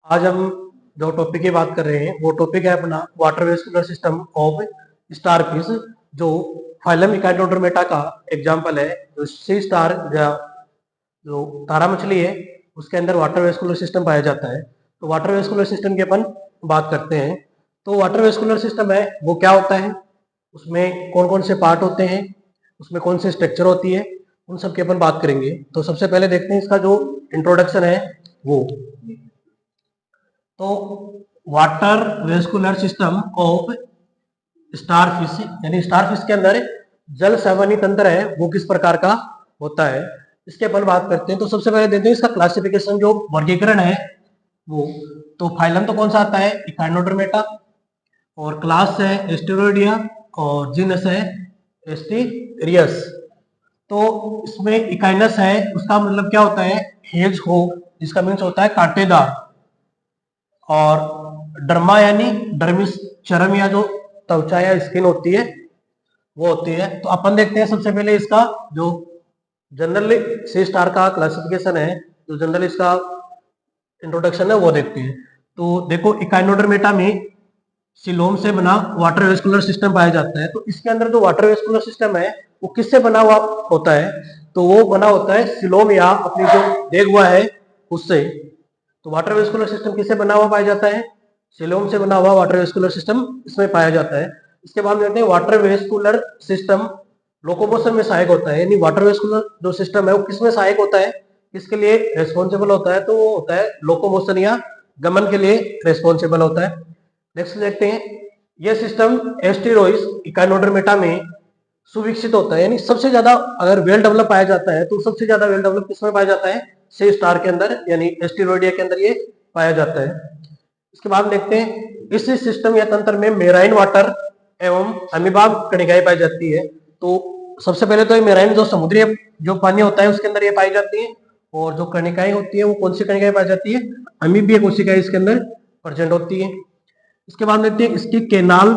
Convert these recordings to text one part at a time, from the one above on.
आज हम जो टॉपिक की बात कर रहे हैं वो टॉपिक है अपना water vascular system of starfish, जो फाइलम इकाइनोडर्मेटा का एग्जांपल है। जो सी स्टार जो तारा मछली है उसके अंदर वाटर वेस्कुलर सिस्टम पाया जाता है। तो वाटर वेस्कुलर सिस्टम की अपन बात करते हैं। तो वाटर वेस्कुलर सिस्टम है वो क्या होता है, उसमें कौन कौन से पार्ट होते हैं, उसमें कौन से स्ट्रक्चर होती है, उन सब की अपन बात करेंगे। तो सबसे पहले देखते हैं इसका जो इंट्रोडक्शन है वो। तो water vascular system of starfish, यानी स्टारफिश के अंदर जल संवहनी तंत्र है वो किस प्रकार का होता है, इसके अपन बात करते हैं। तो सबसे पहले देखते हैं इसका क्लासिफिकेशन, जो वर्गीकरण है वो। तो फाइलम तो कौन सा आता है, इकाइनोडर्मेटा, और क्लास है एस्टेरोइडिया, और जीनस है एस्टेरियस। तो इसमें इकाइनस है उसका मतलब क्या होता है, हेज हो, जिसका मीन्स होता है कांटेदार। और डर्मा यानी डर्मिस, चरम या जो त्वचा या स्किन होती है वो होती है। तो अपन देखते हैं सबसे पहले इसका जो जनरली सी स्टार का क्लासिफिकेशन है, जो जनरली इसका इंट्रोडक्शन है वो देखते हैं। तो देखो, इकाइनोडर्मेटा में सिलोम से बना वाटर वेस्कुलर सिस्टम पाया जाता है। तो इसके अंदर जो वाटर वेस्कुलर सिस्टम है वो किससे बना हुआ होता है, तो वो बना होता है सिलोम या अपनी जो देख हुआ है उससे। तो वाटर वेस्कुलर सिस्टम किससे बना हुआ पाया जाता है, सिलोम से बना हुआ वाटर वेस्कुलर सिस्टम इसमें पाया जाता है। इसके बाद देखते हैं वाटर वेस्कुलर सिस्टम लोकोमोशन में सहायक होता है, यानी वाटर वेस्कुलर जो सिस्टम है वो किसमें सहायक होता है, किसके लिए रेस्पॉन्सिबल होता है, तो वो होता है लोकोमोशन या गमन के लिए रेस्पॉन्सिबल होता है। नेक्स्ट देखते हैं, यह सिस्टम एस्टेरोइड्स इकाइनोडर्मेटा में सुविकसित होता है, यानी सबसे ज्यादा अगर वेल डेवलप पाया जाता है तो सबसे ज्यादा वेल डेवलप किसमें पाया जाता है, सी स्टार के अंदर, यानी एस्टेरोइडिया के अंदर ये पाया जाता है। इसके बाद देखते हैं, इस सिस्टम या तंत्र में मेराइन वाटर एवं अमीबाग कणिकाएं पाई जाती है। तो सबसे पहले तो ये मेराइन जो समुद्री जो पानी होता है उसके अंदर ये पाई जाती है, और जो कणिकाएं होती है वो कौन सी कणिकाएं पाई जाती है, अमीबीय कोशिकाएं इसके अंदर प्रेजेंट होती है। इसके बाद देखते हैं इसकी केनाल,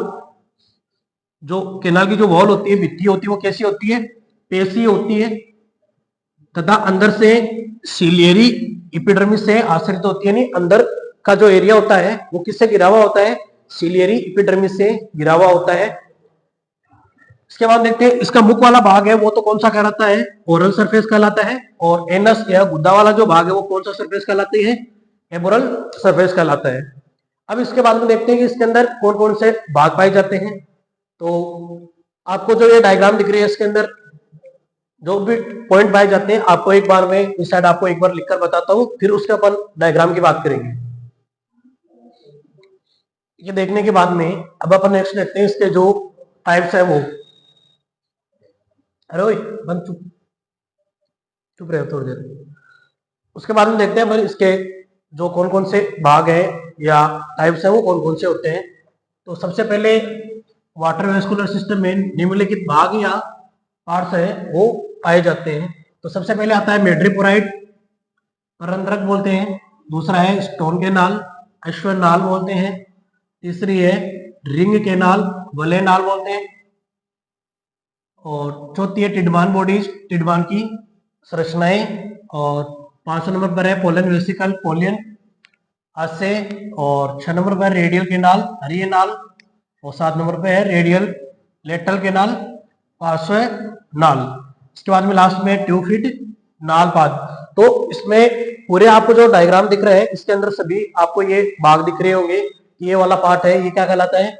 जो केनाल की जो वॉल होती है, भित्ति होती है, वो कैसी होती है, पेशी होती है, तथा अंदर से सिलियरी इपिडर्मिस से आश्रित होती है, यानी अंदर का जो एरिया होता है वो किससे घिरा हुआ होता है, सिलियरी इपिडर्मिस से घिरा हुआ होता है। इसके बाद देखते हैं इसका मुख वाला भाग है वो तो कौन सा कहलाता है, ओरल सरफेस कहलाता है, और एनस या गुद्दा वाला जो भाग है वो कौन सा सरफेस कहलाती है, एमोरल सरफेस कहलाता है। अब इसके बाद में देखते हैं कि इसके अंदर कौन कौन से भाग पाए जाते हैं। तो आपको जो ये डायग्राम दिख रही है इसके अंदर जो भी पॉइंट पाए जाते हैं, आपको एक बार में इस साइड आपको एक बार लिखकर बताता हूं, फिर उसके अपन डायग्राम की बात करेंगे। ये देखने के बाद में अब अपन नेक्स्ट देखते हैं इसके जो टाइप्स है वो। अरे ओए बंद, चुप चुप रहे थोड़ी देर। उसके बाद में देखते हैं फिर इसके जो कौन कौन से भाग है या टाइप्स है वो कौन कौन से होते हैं। तो सबसे पहले वाटर वेस्कुलर सिस्टम में निम्नलिखित भाग या पार्ट्स है वो पाए जाते हैं। तो सबसे पहले आता है मेड्रिपोराइट, परंद्रक बोलते हैं। दूसरा है स्टोन केनाल, अश्वनाल बोलते हैं। तीसरी है रिंग केनाल, वलेनाल बोलते हैं। और चौथी है टिडवान बॉडीज, टिडवान की संरचनाएं। और 5 नंबर पर है पोलन वेसिकल, पोलियन आसे। और 6 नंबर पर रेडियल केनाल, हरियनाल। और 7 नंबर पर है रेडियल लेटरल केनाल, पार्श्व नाल। इसके बाद में लास्ट में ट्यूफिट नाल पाद। तो इसमें पूरे आपको जो डायग्राम दिख रहे हैं इसके अंदर सभी आपको ये भाग दिख रहे होंगे कि ये वाला पार्ट है, ये क्या कहलाता है,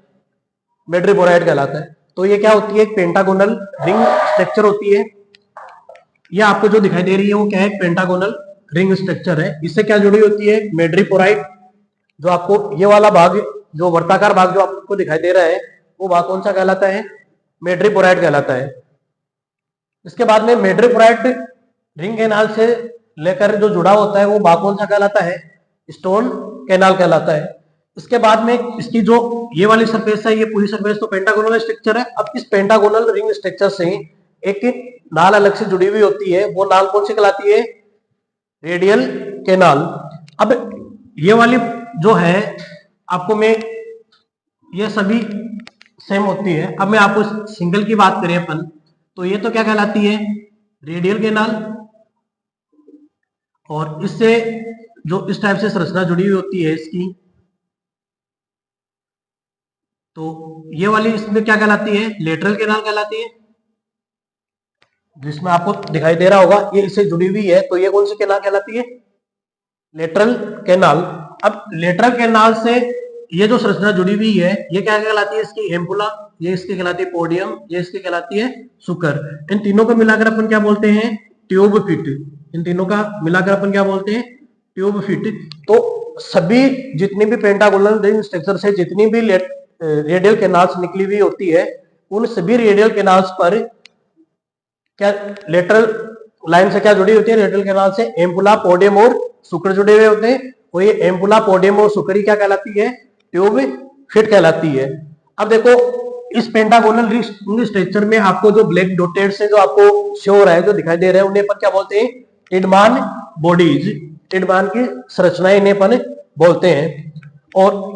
मेड्रिपोराइट कहलाता है। तो ये क्या होती है, एक पेंटागोनल रिंग स्ट्रक्चर होती है। ये आपको जो दिखाई दे रही है वो क्या है, पेंटागोनल रिंग स्ट्रक्चर है। इससे क्या जुड़ी होती है, मेड्रिपोराइट। जो आपको ये वाला भाग, जो वर्ताकार भाग जो आपको दिखाई दे रहा है वो भाग कौन सा कहलाता है, मेड्रिपोराइट कहलाता है। इसके बाद में मेड्रिपोराइट रिंग कैनाल से लेकर जो जुड़ा होता है वो भाग कौन सा कहलाता है, स्टोन कैनाल कहलाता है। इसके बाद में इसकी जो ये वाली सरफेस है, ये पूरी सरफेस तो पेंटागोनल स्ट्रक्चर है। अब इस पेंटागोनल रिंग स्ट्रक्चर से एक नाल अलग से जुड़ी हुई होती है, वो नाल कौन सी कहलाती है, रेडियल कैनाल। अब ये वाली जो है आपको मैं, ये सभी सेम होती है। अब मैं आपको सिंगल की बात करें अपन, तो ये तो क्या कहलाती है, रेडियल कैनाल। और इससे जो इस टाइप से संरचना जुड़ी हुई होती है इसकी, तो ये वाली इसमें क्या कहलाती है, लेटरल कैनाल कहलाती है। जिसमें आपको दिखाई दे रहा होगा ये इससे जुड़ी हुई है, तो ये कौन सी कैनाल कहलाती है, लेटरल कैनाल। अब लेटरल कैनाल से ये जो संरचना जुड़ी हुई है ये क्या कहलाती है, इसकी एम्पुला, ये इसकी कहलाती है पोडियम, ये इसकी कहलाती है सुकर। इन तीनों को मिलाकर अपन क्या बोलते हैं, ट्यूब फिट। इन तीनों का मिलाकर अपन क्या बोलते हैं, ट्यूब फिट। तो सभी जितनी भी पेंटागोनल रिंग स्ट्रक्चर से जितनी भी रेडियल कैनाल्स निकली हुई होती है, उन सभी रेडियल कैनाल्स पर क्या लेटरल लाइन से क्या जुड़ी होती है, लेटरल कैनाल से एम्पुला, पोडियम और सुकर जुड़े हुए होते हैं। और ये एम्पुला, पोडियम और सुकरी क्या कहलाती है, ट्यूब फिट कहलाती है। अब देखो इस पेंटागोनल रिंग स्ट्रक्चर में आपको जो ब्लैक डॉटेड से जो आपको शो हो रहा है, जो दिखाई दे रहा है, उन्हें अपन क्या बोलते हैं, टिडमान बॉडीज। टिडमान की संरचनाएं इन्हें अपन बोलते हैं। और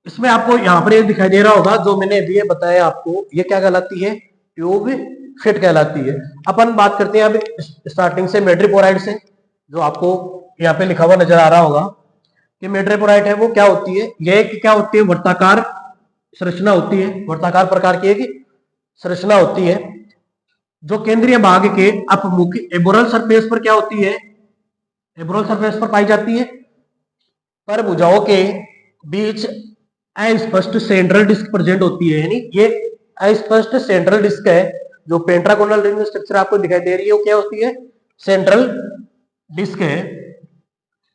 इसमें आपको यहाँ पर ये दिखाई दे रहा होगा जो मैंने अभी बताया आपको, ये क्या कहलाती है, ट्यूब फिट कहलाती है। अपन बात करते हैं अब स्टार्टिंग से मेड्रिपोराइड से, जो आपको यहाँ पे लिखा हुआ नजर आ रहा होगा कि मेड्रिपोराइड है वो क्या होती है, ये क्या होती है, वर्ताकार संरचना होती है, वर्ताकार प्रकार की एक संरचना होती है जो केंद्रीय भाग के अपमुख एबोरल सरफेस पर क्या होती है, एबोरल सरफेस पर पाई जाती है। पर भुजाओं के बीच अस्पष्ट सेंट्रल डिस्क प्रेजेंट होती है, यानी ये अस्पष्ट सेंट्रल डिस्क है। जो पेंटागोनल रिंग स्ट्रक्चर आपको दिखाई दे रही है वो क्या होती है, सेंट्रल डिस्क है,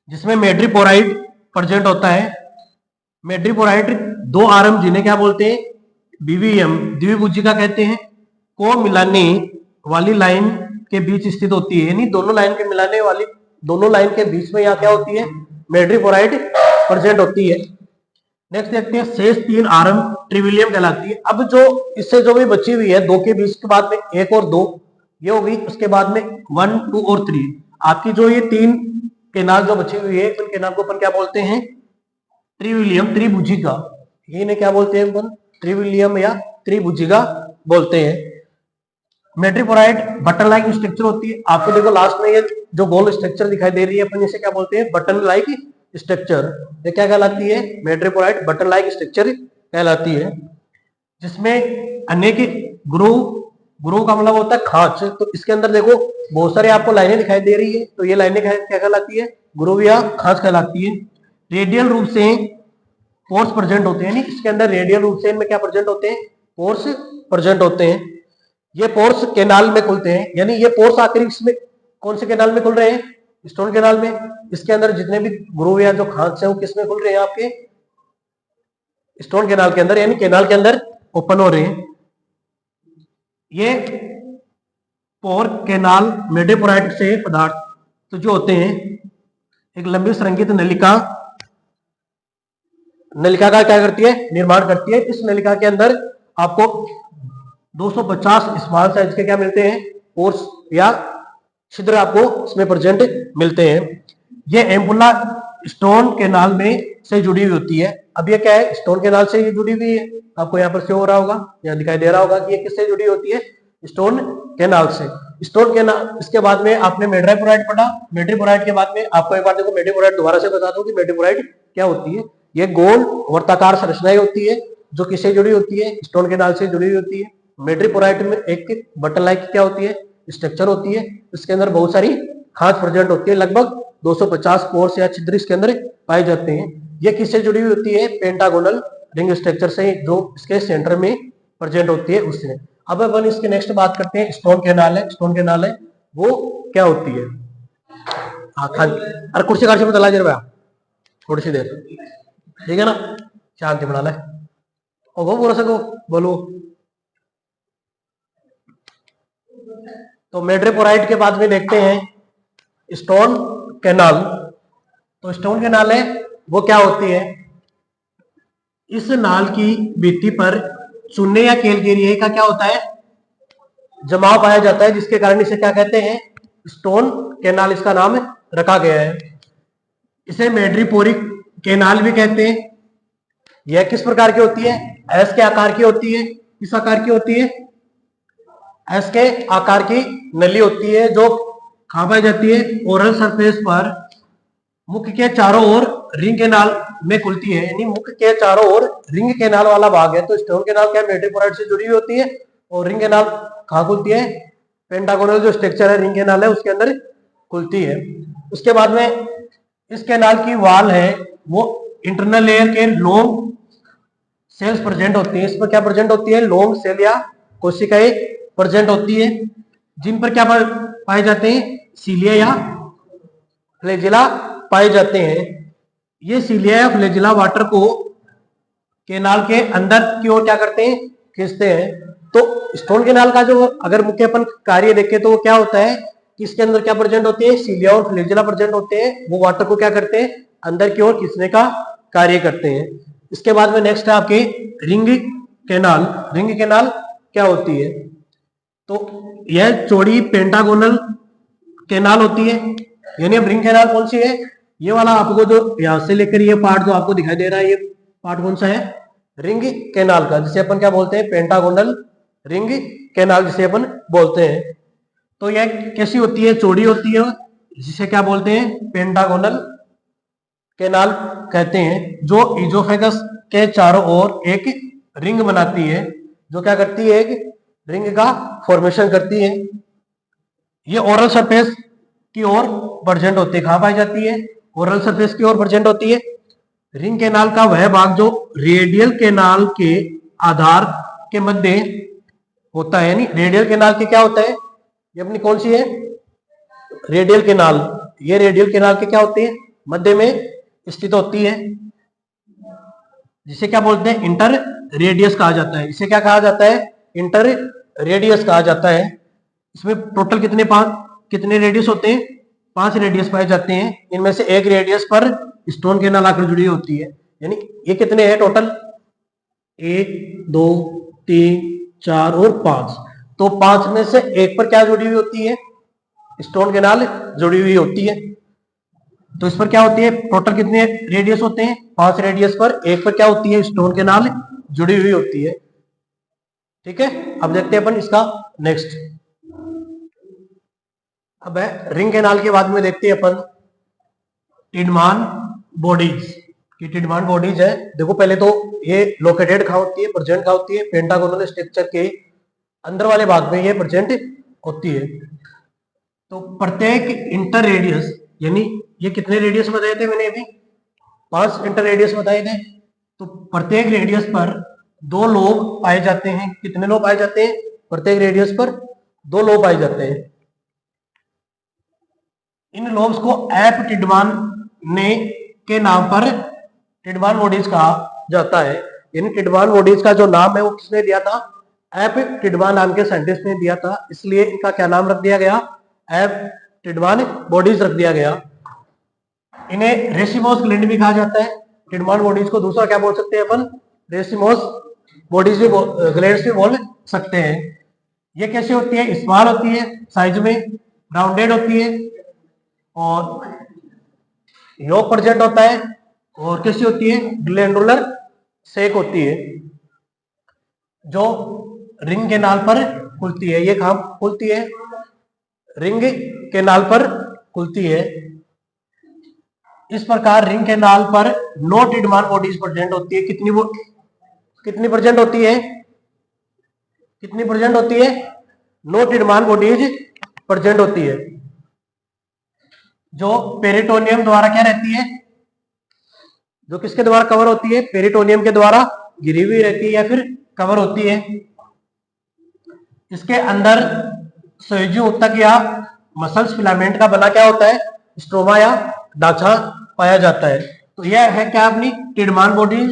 जिसमें मेड्रिपोराइड प्रेजेंट होता है। मेड्रिपोराइड दो आर्म जिन्हें क्या बोलते हैं, बीवीएम, द्विभुजिका कहते हैं, को मिलाने वाली लाइन के बीच स्थित होती है, यानी दोनों लाइन के मिलाने वाली, दोनों लाइन के बीच में यहाँ क्या होती है, मेड्रिपोराइड प्रेजेंट होती है। नेक्स्ट देखते हैं शेष तीन आर्म ट्रिविलियम कहलाती है। अब जो इससे जो भी बची हुई है, दो के बीच के बाद में एक और दो, ये होगी, उसके बाद में 1, 2 और 3, आपकी जो ये तीन केनाल जो बची हुई है, उन केनाल को अपन क्या बोलते हैं, ट्रिविलियम, त्रिभुजिका। इन्हें क्या बोलते हैं अपन, ट्रिविलियम या त्रिभुजिका बोलते हैं। मेट्रिपोराइड बटन लाइक स्ट्रक्चर होती है। आपको देखो लास्ट में ये जो गोल स्ट्रक्चर दिखाई दे रही है, अपन इसे क्या बोलते हैं, बटन लाइक स्ट्रक्चर। ये क्या कहलाती है, मेट्रिपोराइड बटन लाइक स्ट्रक्चर कहलाती है, जिसमें अनेक ग्रूव, ग्रूव का मतलब होता है खांच। तो इसके अंदर देखो बहुत सारे आपको लाइनें दिखाई दे रही है, तो ये लाइनें क्या कहलाती है, ग्रूव या खांच कहलाती है। रेडियल रूप से पोर्स प्रेजेंट होते हैं, इसके अंदर रेडियल रूप से इनमें क्या प्रेजेंट होते हैं, पोर्स प्रेजेंट होते हैं। ये पोर्स कैनाल में खुलते हैं, यानी ये पोर्स आखिर इसमें कौन से कैनाल में खुल रहे हैं, स्टोन कैनाल में। इसके अंदर जितने भी ग्रूव या जो खांच है वो किस में खुल रहे हैं, आपके स्टोन कैनाल के अंदर, यानी कैनाल के अंदर ओपन हो रहे हैं। ये पोर कैनाल मेडिपोराइट से पदार्थ तो जो होते हैं, एक लंबी संरचित नलिका, नलिका का क्या करती है, निर्माण करती है। इस नलिका के अंदर आपको 250 स्मॉल साइज के क्या मिलते हैं, पोर्स या छिद्र आपको इसमें प्रेजेंट मिलते हैं। ये एम्पुला स्टोन कैनाल में से जुड़ी हुई होती है। अब ये क्या है, स्टोन कैनाल से ये जुड़ी हुई है, आपको यहाँ पर शो हो रहा होगा, यहाँ दिखाई दे रहा होगा कि ये किससे जुड़ी होती है, स्टोन कैनाल से। स्टोन कैनाल, इसके बाद में आपने मेड्रिपोराइड पढ़ा, मेड्रिपोराइड के बाद में आपको एक बार देखो मेड्रिपोराइड दोबारा से बता दो कि मेड्रिपोराइड क्या होती है। ये गोल वर्ताकार संरचनाएं होती है जो किससे जुड़ी होती है, स्टोन कैनाल से जुड़ी होती है। मेड्रिपोराइड में एक बटन लाइक क्या होती है, स्ट्रक्चर होती है, इसके अंदर बहुत सारी खांच प्रेजेंट होती है, लगभग 250 पोर्स या छिद्र इसके अंदर पाए जाते हैं। ये किससे जुड़ी हुई होती है, पेंटागोनल रिंग स्ट्रक्चर से, जो इसके सेंटर में प्रेजेंट होती है उससे। अब अपन इसके नेक्स्ट बात करते हैं, स्टोन कैनाल है, स्टोन कैनाल है वो क्या होती है। अरे कुर्सी कार से बता जरा भैया थोड़ी सी देर, ठीक है ना, शांति बना ले, वो बोल सको बोलो। तो मेड्रिपोराइड के बाद में देखते हैं स्टोन कैनाल। तो स्टोन कैनाल है वो क्या होती है, इस नाल की भित्ति पर चूने या केल के लिए का क्या होता है, जमाव पाया जाता है, जिसके कारण इसे क्या कहते हैं, स्टोन कैनाल इसका नाम रखा गया है। इसे मेड्रिपोरिक कैनाल भी कहते हैं। यह किस प्रकार की होती है, एस के आकार की होती है। किस आकार की होती है, एस के आकार की नली होती है, जो कहां पाई जाती है, ओरल सरफेस पर मुख के चारों ओर रिंग केनाल में खुलती है, यानी मुख के चारों ओर रिंग केनाल वाला भाग है, तो स्टोन केनाल क्या मेट्रिपोराइड से जुड़ी हुई होती है, और रिंग केनाल कहाँ खुलती है, पेंटागोनल जो स्ट्रक्चर है रिंग केनाल है उसके अंदर खुलती है। उसके बाद में इस केनाल की वॉल है वो इंटरनल लेयर के लॉन्ग सेल्स प्रेजेंट होती है, इसमें क्या प्रेजेंट होती है, लॉन्ग सेल या कोशिकाएं प्रेजेंट होती है, जिन पर क्या पाए जाते हैं, सीलिया या फ्लैजिला पाए जाते हैं। ये सीलिया या फ्लैजिला वाटर को केनाल के अंदर की ओर क्या करते हैं, खींचते हैं। तो स्टोन केनाल का जो अगर मुख्य अपन कार्य देखें तो वो क्या होता है कि इसके अंदर क्या प्रेजेंट होती है, सीलिया और फ्लैजिला प्रेजेंट होते हैं, वो वाटर को क्या करते हैं, अंदर की ओर खींचने का कार्य करते हैं। इसके बाद में नेक्स्ट है आपके रिंग केनाल। रिंग केनाल क्या होती है, तो यह चौड़ी पेंटागोनल केनाल होती है, यानी अब रिंग केनाल कौन सी है, ये वाला आपको जो यहां से लेकर ये पार्ट जो आपको दिखाई दे रहा है, ये पार्ट कौन सा है, रिंग केनाल का, जिसे अपन क्या बोलते हैं, पेंटागोनल रिंग केनाल जिसे अपन बोलते हैं। तो यह कैसी होती है, चौड़ी होती है, जिसे क्या बोलते हैं, पेंटागोनल केनाल कहते हैं, जो इजोफेगस के चारों ओर एक रिंग बनाती है, जो क्या करती है, एक रिंग का फॉर्मेशन करती है। ये ओरल सरफेस की ओर प्रेजेंट होती है, कहां पाई जाती है, ओरल सरफेस की ओर प्रेजेंट होती है। रिंग केनाल का वह भाग जो रेडियल केनाल के आधार के मध्य होता है, यानी रेडियल केनाल के क्या होता है, ये अपनी कौन सी है, रेडियल केनाल, ये रेडियल केनाल के क्या होते हैं, मध्य में स्थित होती है, जिसे क्या बोलते हैं, इंटर रेडियस कहा जाता है। इसे क्या कहा जाता है, इंटर रेडियस कहा जाता है। इसमें टोटल कितने रेडियस होते हैं, 5 रेडियस पाए जाते हैं, इनमें से एक रेडियस पर स्टोन केनाल आकर जुड़ी होती है, यानी ये कितने हैं टोटल, 1 2 3 4 और 5, तो 5 में से एक पर क्या जुड़ी हुई होती है, स्टोन केनाल जुड़ी हुई होती है। तो इस पर क्या होती है, टोटल कितने रेडियस होते हैं, 5 रेडियस पर एक पर क्या होती है, स्टोन केनाल जुड़ी हुई होती है। ठीक है, अब देखते हैं अपन इसका नेक्स्ट। अब है रिंग केनाल के बाद में देखते हैं अपन टिडमान बॉडीज की। टिडमान बॉडीज है, देखो पहले तो ये लोकेटेड कहाँ होती है, प्रेजेंट कहाँ होती है, पेंटागोनल स्ट्रक्चर के अंदर वाले भाग में ये प्रेजेंट होती है। तो प्रत्येक इंटर रेडियस, यानी ये कितने रेडियस बताए थे मैंने अभी, 5 इंटर रेडियस बताए थे, तो प्रत्येक रेडियस पर 2 लोब पाए जाते हैं। कितने लोब पाए जाते हैं, प्रत्येक रेडियस पर 2 लोब पाए जाते हैं। इन लोब्स को एप टिडमान ने के नाम पर टिडमान बॉडीज कहा जाता है, यानी टिडमान बॉडीज का जो नाम है वो किसने दिया था, एप टिडमान नाम के साइंटिस्ट ने दिया था, इसलिए इनका क्या नाम रख दिया गया, एप टिडमान बॉडीज रख दिया गया। इन्हें रेसिमोस ग्लैंड भी कहा जाता है, टिडमान बॉडीज को दूसरा क्या बोल सकते हैं अपन, रेसिमोस बॉडीज भी ग्लैंड्स भी बोल सकते हैं। ये कैसी होती है, स्मॉल होती है साइज में, राउंडेड होती है, और योग प्रेजेंट होता है, और कैसी होती है, ग्लैंडुलर शेक होती है, जो रिंग केनाल पर खुलती है। ये कहां खुलती है, रिंग केनाल पर खुलती है। इस प्रकार रिंग केनाल पर 9 टिडमान बॉडीज प्रेजेंट होती है। कितनी प्रेजेंट होती है, कितनी प्रेजेंट होती है, 9 टिडमान बॉडीज प्रेजेंट होती है, जो पेरिटोनियम द्वारा क्या रहती है, जो किसके द्वारा कवर होती है, पेरिटोनियम के द्वारा घिरी हुई रहती है या फिर कवर होती है। इसके अंदर संयोजी ऊतक या मसल्स फिलामेंट का बना क्या होता है, स्ट्रोमा या ढांचा पाया जाता है। तो यह है क्या अपनी टिडमान बॉडी,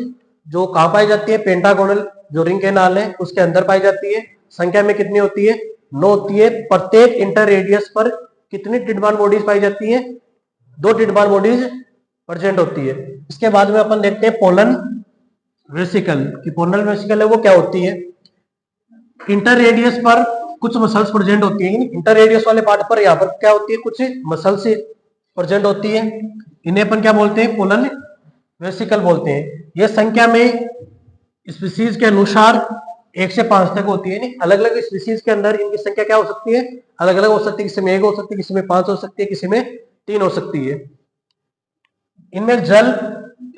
जो कहां पाई जाती है, पेंटागोनल जो रिंग केनाल है उसके अंदर पाई जाती है। संख्या में कितनी होती है, 9 होती है। प्रत्येक इंटर रेडियस पर कितनी टिडमान बॉडीज पाई जाती है, 2 टिडमान बॉडीज प्रेजेंट होती है। इसके बाद में अपन देखते हैं पोलन वेसिकल की। पोलन वेसिकल है वो क्या होती है, इंटर रेडियस पर कुछ मसल्स प्रेजेंट होती है, इंटर रेडियस वाले पार्ट पर यहाँ पर क्या होती है, कुछ मसल्स प्रेजेंट होती है, इन्हें अपन क्या बोलते हैं, पोलन वेसिकल बोलते हैं। यह संख्या में स्पीसीज के अनुसार 1 से 5 तक होती है, अलग अलग स्पीसीज के अंदर इनकी संख्या क्या हो सकती है, अलग अलग हो सकती है, किसी में 1 हो सकती है, किसी में 5 हो सकती है, किसी में 3 हो सकती है। इनमें जल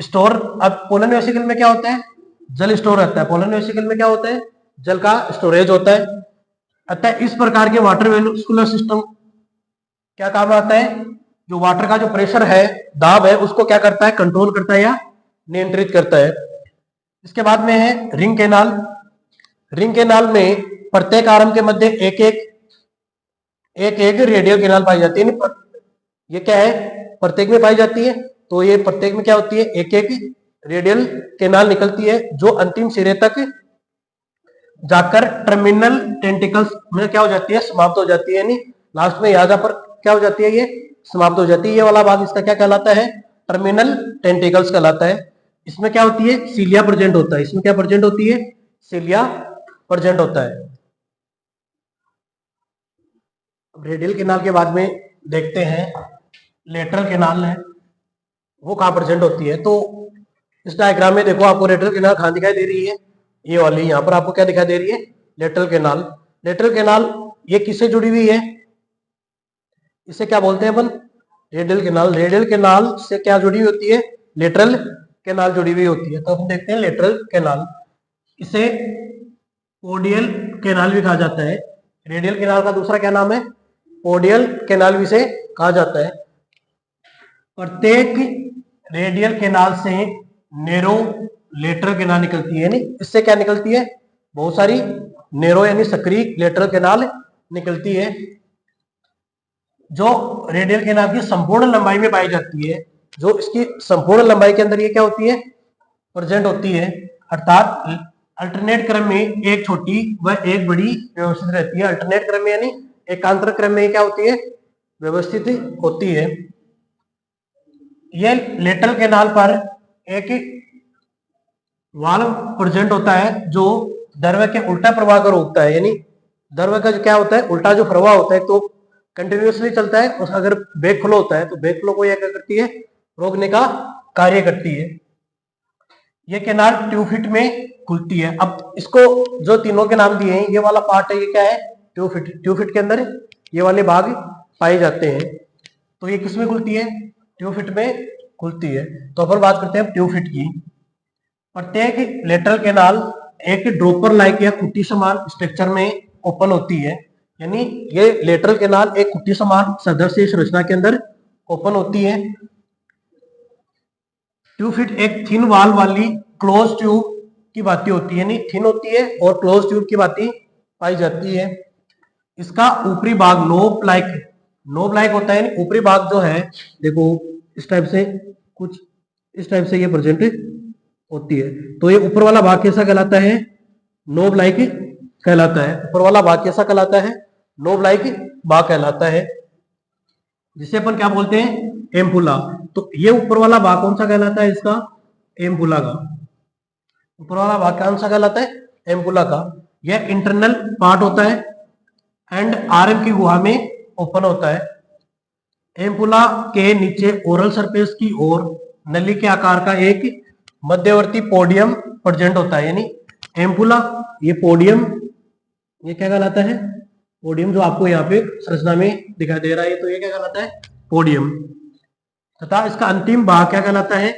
स्टोर, अब पोलन वेसिकल में क्या होता है, जल स्टोर रहता है, पोलन वेसिकल में क्या होता है, जल का स्टोरेज होता है। अतः इस प्रकार के वाटर वेस्कुलर सिस्टम क्या काम आता है, जो वाटर का जो प्रेशर है, दाब है, उसको क्या करता है, कंट्रोल करता है या नियंत्रित करता है। इसके बाद में है रिंग कैनाल। रिंग कैनाल में प्रत्येक आर्म के मध्य एक एक रेडियल कैनाल पाई जाती है। ये क्या है, प्रत्येक में पाई जाती है, तो ये प्रत्येक में क्या होती है, एक एक रेडियल कैनाल निकलती है, जो अंतिम सिरे तक जाकर टर्मिनल टेंटिकल्स में क्या हो जाती है, समाप्त हो जाती है, यानी लास्ट में यहाँ पर क्या हो जाती है, ये समाप्त हो जाती है। ये वाला भाग इसका क्या कहलाता है, टर्मिनल टेंटिकल्स कहलाता है। इसमें क्या होती है, सीलिया प्रेजेंट होता है। इसमें क्या प्रेजेंट होती है, सीलिया प्रेजेंट होता है। रेडियल कैनाल के बाद में देखते हैं लेटरल कैनाल है, वो कहाँ प्रेजेंट होती है। तो इस डायग्राम में देखो आपको लेटरल कैनाल कहाँ दिखाई दे रही है, ये वाली, यहाँ पर आपको क्या दिखाई दे रही है, लेटरल कैनाल। लेटरल कैनाल ये किससे जुड़ी हुई है, इसे क्या बोलते हैं अपन, रेडियल कैनाल। रेडियल कैनाल से क्या जुड़ी हुई होती है, लेटरल कैनाल जुड़ी हुई होती है। तो हम देखते हैं लेटरल कैनाल, इसे पोडियल कैनाल भी कहा जाता है। रेडियल कैनाल का दूसरा क्या नाम है, पोडियल कैनाल भी से कहा जाता है। प्रत्येक रेडियल कैनाल से नेरो लेटरल कैनाल निकलती है, यानी इससे क्या निकलती है, बहुत सारी नेरो यानी सक्रिय लेटरल कैनाल निकलती है, जो रेडियल कैनाल की संपूर्ण लंबाई में पाई जाती है। जो इसकी संपूर्ण लंबाई के अंदर ये क्या होती है, प्रेजेंट होती है, अर्थात अल्टरनेट क्रम में एक छोटी व एक बड़ी व्यवस्थित रहती है। अल्टरनेट क्रम में यानी एकांतर क्रम में क्या होती है, व्यवस्थित होती है। यह लेटरल कैनाल पर एक वाल्व प्रेजेंट होता है, जो द्रव के उल्टा प्रवाह को रोकता है, यानी द्रव का जो क्या होता है, उल्टा जो प्रवाह होता है, तो कंटिन्यूअसली चलता है, और अगर बैक फ्लो होता है तो बैक फ्लो को यह क्या करती है, रोकने का कार्य करती है। ये कैनाल ट्यूब फिट में खुलती है। अब इसको जो तीनों के नाम दिए हैं, ये वाला पार्ट है, ये क्या है, ट्यूब फिट। ट्यूब फिट के अंदर ये वाले भाग पाए जाते हैं। तो ये किसमें खुलती है, ट्यूब फिट में खुलती है। तो अपन बात करते हैं ट्यूब फिट की। प्रत्येक लेटरल कैनाल एक ड्रॉपर लाइक या कुट्टी समान स्ट्रक्चर में ओपन होती है, यानी ये लेटरल कैनाल एक कुट्टी समान सदस्य संरचना के अंदर ओपन होती है। ट्यूब फिट एक थिन वाल वाली क्लोज ट्यूब की भांति होती है, यानी थिन होती है और क्लोज ट्यूब की भांति पाई जाती है। इसका ऊपरी भाग नोब लाइक होता है, ऊपरी भाग जो है, देखो इस टाइप से, कुछ इस टाइप से ये प्रेजेंट होती है। तो ये ऊपर वाला भाग कैसा कहलाता है, नोब लाइक कहलाता है। ऊपर वाला भाग कैसा कहलाता है, नोब लाइक भाग कहलाता है, जिसे अपन क्या बोलते हैं, एम्पुला। तो ये ऊपर वाला भाग कौन सा कहलाता है, इसका एम्पुला का। ऊपर वाला भाग कौन सा कहलाता है, एम्पुला का। यह इंटरनल पार्ट होता है एंड आर्म की गुहा में ओपन होता है। एम्पुला के नीचे ओरल सरफेस की ओर नली के आकार का एक मध्यवर्ती पोडियम प्रेजेंट होता है, यानी एम्पुला, ये पोडियम, ये क्या कहलाता है, पोडियम, जो आपको यहाँ पे संरचना में दिखाई दे रहा है, तो ये क्या कहलाता है, पोडियम। तथा इसका अंतिम भाग क्या कहलाता है,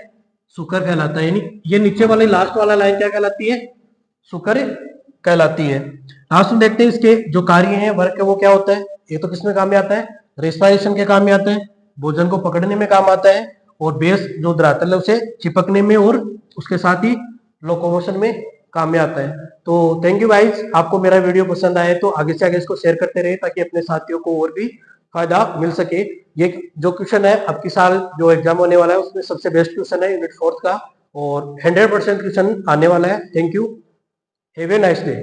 सुकर कहलाता है, यानी ये नीचे वाली लास्ट वाला लाइन क्या कहलाती है, सुकर कहलाती है। लास्ट में देखते हैं इसके जो कार्य हैं, वर्क है, वो क्या होता है। ये तो किसमें काम में आता है, रेस्पिरेशन के काम में आता है, भोजन को पकड़ने में काम आता है, और बेस जो धरातल है उसे चिपकने में, और उसके साथ ही लोकोमोशन में काम में आता है। तो थैंक यू गाइस, आपको मेरा वीडियो पसंद आए तो आगे से आगे इसको शेयर करते रहे, ताकि अपने साथियों को और भी फायदा मिल सके। ये जो क्वेश्चन है आपकी साल जो एग्जाम होने वाला है, उसमें सबसे बेस्ट क्वेश्चन है यूनिट 4 का, और 100% क्वेश्चन आने वाला है। Thank you, have a nice day.